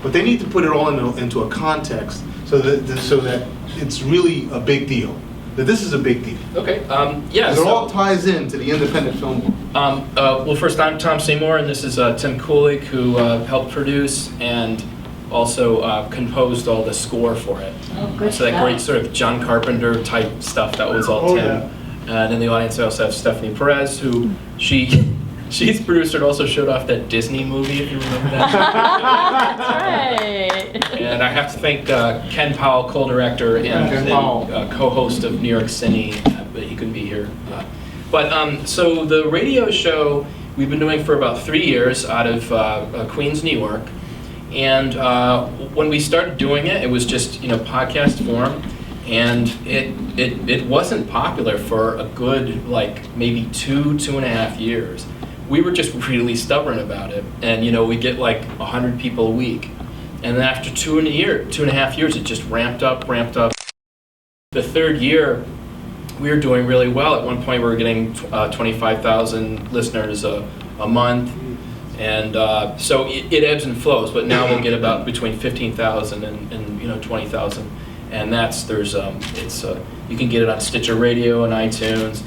but they need to put it all into a context so that it's really a big deal. That this is a big deal. Okay. Yeah. It all ties into the independent film world. Well, first, I'm Tom Seymour, and this is Tim Kulig, who helped produce and also composed all the score for it. Oh, good So that stuff. great sort of John Carpenter type stuff, that was all Tim. Yeah. And in the audience, I also have Stephanie Perez, who she's producer and also showed off that Disney movie, if you remember that. That's right. And I have to thank Ken Powell, co-director and co-host of New York Cine, but he couldn't be here. So the radio show we've been doing for about 3 years out of Queens, New York. And when we started doing it, it was just podcast form, and it wasn't popular for a good maybe 2.5 years. We were just really stubborn about it, and we get 100 people a week, and then after 2.5 years, it just ramped up. The third year, we were doing really well. At one point, we were getting 25,000 listeners a month. And so it ebbs and flows, but now we'll get about between 15,000 and 20,000, and you can get it on Stitcher Radio and iTunes.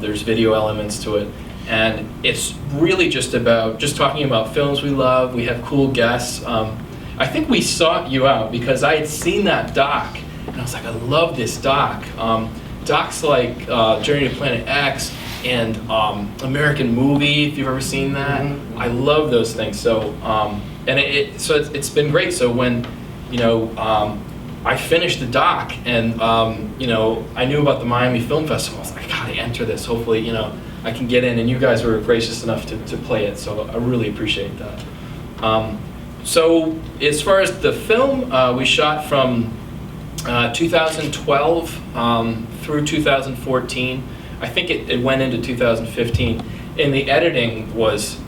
There's video elements to it, and it's really just talking about films we love. We have cool guests. I think we sought you out because I had seen that doc, and I was like, I love this doc. Docs like Journey to Planet X and American Movie, if you've ever seen that. Mm-hmm. I love those things. So it's been great. So when I finished the doc and I knew about the Miami Film Festival, I was like, I gotta enter this. Hopefully I can get in, and you guys were gracious enough to play it. So I really appreciate that. So as far as the film, we shot from 2012 through 2014. I think it went into 2015, and the editing was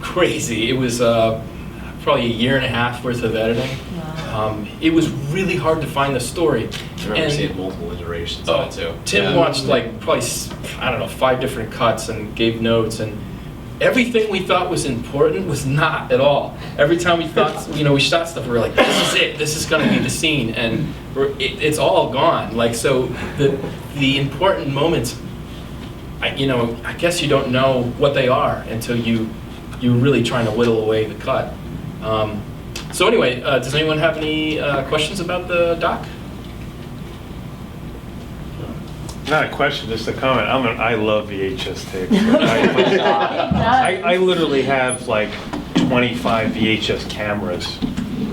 crazy. It was probably 1.5 years worth of editing. Wow. It was really hard to find the story. I remember seeing multiple iterations of it too. Tim watched probably 5 different cuts and gave notes, and everything we thought was important was not at all. Every time we thought, we shot stuff, we were like, this is it, this is gonna be the scene, and it's all gone. So the important moments, I guess you don't know what they are until you're really trying to whittle away the cut. So anyway, does anyone have any questions about the doc? Not a question, just a comment. I love VHS tapes. I literally have 25 VHS cameras.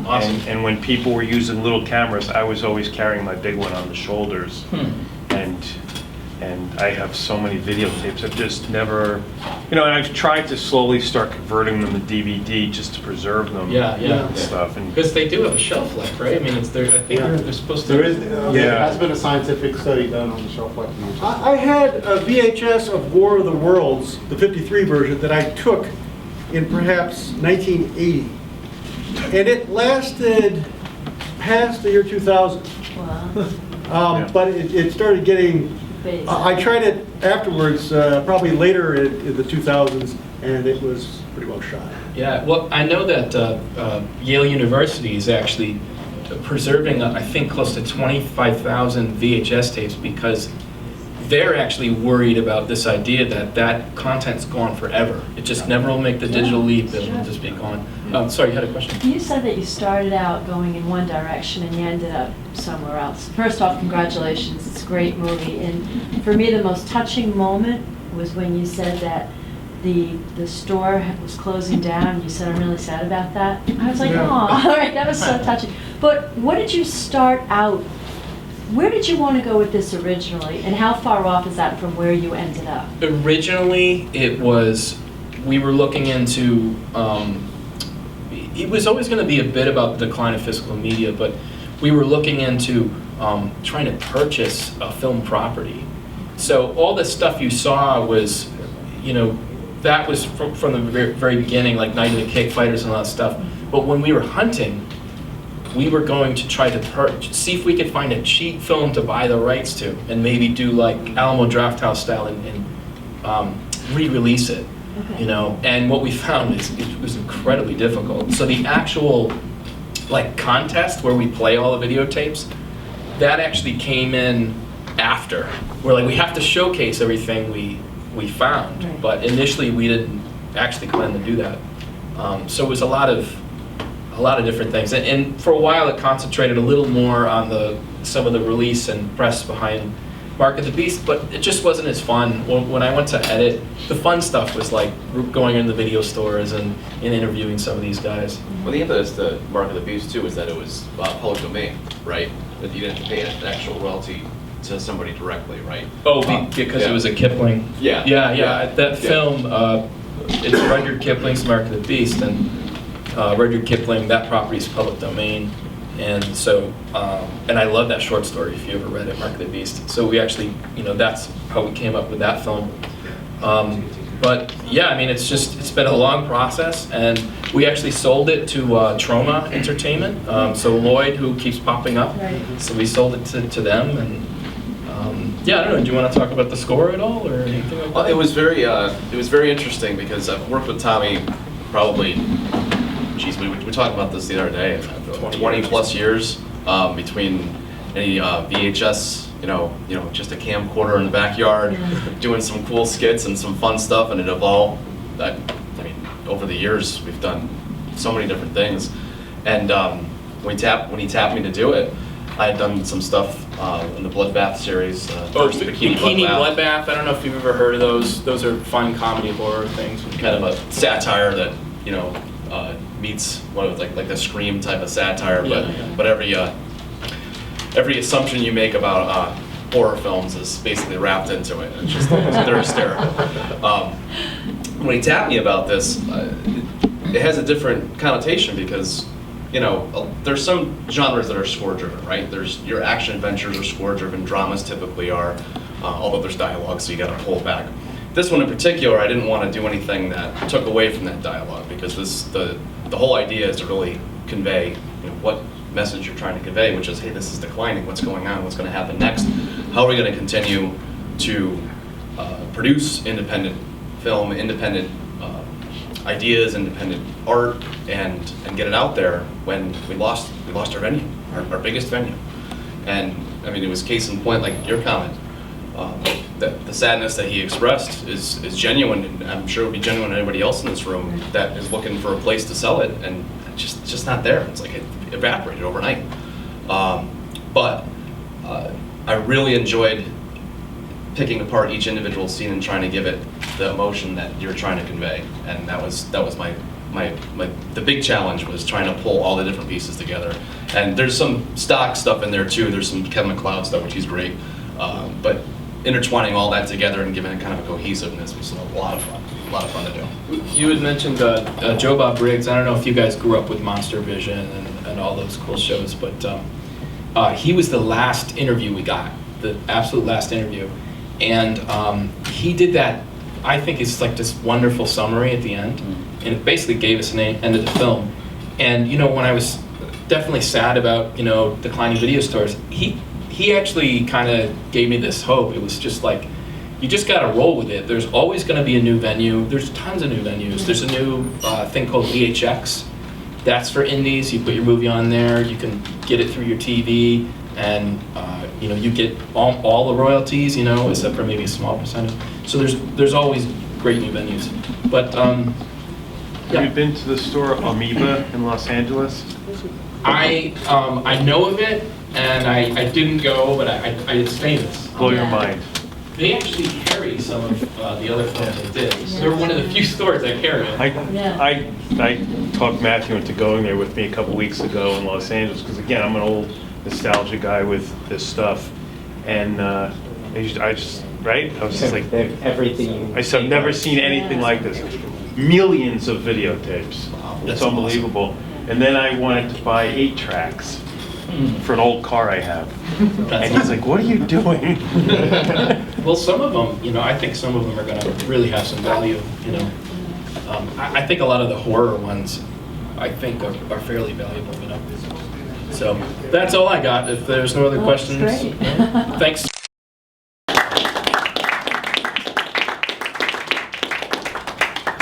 Awesome. And when people were using little cameras, I was always carrying my big one on the shoulders. And I have so many videotapes. I've just never, and I've tried to slowly start converting them to DVD just to preserve them. Yeah. And stuff. Because they do have a shelf life, right? I mean, I think they're supposed to. There has been a scientific study done on the shelf life. I had a VHS of War of the Worlds, the 53 version, that I took in perhaps 1980. And it lasted past the year 2000. Wow. But it started getting, I tried it afterwards, probably later in the 2000s, and it was pretty well shot. Yeah, well, I know that Yale University is actually preserving, I think, close to 25,000 VHS tapes because they're actually worried about this idea that content's gone forever. It just never will make the digital leap, it will just be gone. Sorry, you had a question? You said that you started out going in one direction and you ended up somewhere else. First off, congratulations, it's a great movie. And for me, the most touching moment was when you said that the store was closing down. You said, I'm really sad about that. I was like, oh, all right, that was so touching. But what did you start out, where did you want to go with this originally? And how far off is that from where you ended up? Originally, we were looking into, it was always going to be a bit about the decline of physical media, but we were looking into trying to purchase a film property. So all the stuff you saw was, that was from the very beginning, like Night of the Cake Fighters and all that stuff. But when we were hunting, we were going to try to see if we could find a cheap film to buy the rights to, and maybe do like Alamo Drafthouse style and re-release it. Okay. And what we found is it was incredibly difficult. So the actual like contest where we play all the videotapes, that actually came in after. We're like, we have to showcase everything we found, Right. but initially we didn't actually plan to do that. So it was a lot of different things, and for a while it concentrated a little more on some of the release and press behind Mark of the Beast, but it just wasn't as fun. When I went to edit, the fun stuff was like going into the video stores and interviewing some of these guys. Well, the impetus to Mark of the Beast too is that it was public domain, right? That you didn't have to pay an actual royalty to somebody directly, right? Oh, because it was a Kipling. Yeah. Yeah. That Yeah. film, it's Rudyard Kipling's Mark of the Beast, and Rudyard Kipling, that property is public domain. And so, and I love that short story, if you ever read it, Mark of the Beast. So we actually, that's how we came up with that film. But yeah, I mean, it's been a long process, and we actually sold it to Troma Entertainment. So Lloyd, who keeps popping up, Right. so we sold it to them, and yeah, I don't know, do you want to talk about the score at all, or anything like Well, that? it was very interesting because I've worked with Tommy probably, geez, we talked about this the other day, 20 plus years between any VHS, just a camcorder in the backyard, doing some cool skits and some fun stuff, and it evolved. I mean, over the years, we've done so many different things. And when he tapped me to do it, I had done some stuff in the Bloodbath series. First Bikini Bloodbath. I don't know if you've ever heard of those. Those are fun comedy horror things. Kind of a satire that meets what it was like the Scream type of satire, but every assumption you make about horror films is basically wrapped into it. It's just they're hysterical. When he tapped me about this, it has a different connotation because there's some genres that are score driven, right? There's your action adventures are score driven, dramas typically are, although there's dialogue, so you got to pull back. This one in particular, I didn't want to do anything that took away from that dialogue because the whole idea is to really convey what message you're trying to convey, which is, hey, this is declining, what's going on, what's going to happen next, how are we going to continue to produce independent film, independent ideas, independent art, and get it out there when we lost our venue, our biggest venue. And I mean, it was case in point, like your comment, that the sadness that he expressed is genuine, and I'm sure it would be genuine to anybody else in this room that is looking for a place to sell it, and it's just not there. It's like it evaporated overnight. But I really enjoyed picking apart each individual scene and trying to give it the emotion that you're trying to convey, and that was the big challenge was trying to pull all the different pieces together. And there's some stock stuff in there too. There's some Kevin MacLeod stuff, which he's great, but intertwining all that together and giving it kind of a cohesiveness was a lot of fun to do. You had mentioned Joe Bob Briggs. I don't know if you guys grew up with Monster Vision and all those cool shows, but he was the last interview we got, the absolute last interview. And he did that, I think it's like this wonderful summary at the end, and it basically gave us an end of the film. And when I was definitely sad about declining video stores, he actually kind of gave me this hope. It was just like, you just got to roll with it. There's always going to be a new venue. There's tons of new venues. There's a new thing called VHX. That's for indies. You put your movie on there. You can get it through your TV, and you get all the royalties. Except for maybe a small percentage. So there's always great new venues. But Have you been to the store Amoeba in Los Angeles? I know of it, and I didn't go, but it's famous. Blow your mind. They actually carry some of the other films they did. So they're one of the few stores that carry it. I talked Matthew into going there with me a couple weeks ago in Los Angeles, because again, I'm an old nostalgia guy with this stuff, and I just like, everything. I said, I've never seen anything like this. Millions of videotapes. That's It's unbelievable. And then I wanted to buy 8 tracks for an old car I have. And he's like, what are you doing? Well, some of them, I think some of them are going to really have some value, I think a lot of the horror ones, I think, are fairly valuable, So that's all I got. If there's no other questions, That's great. thanks.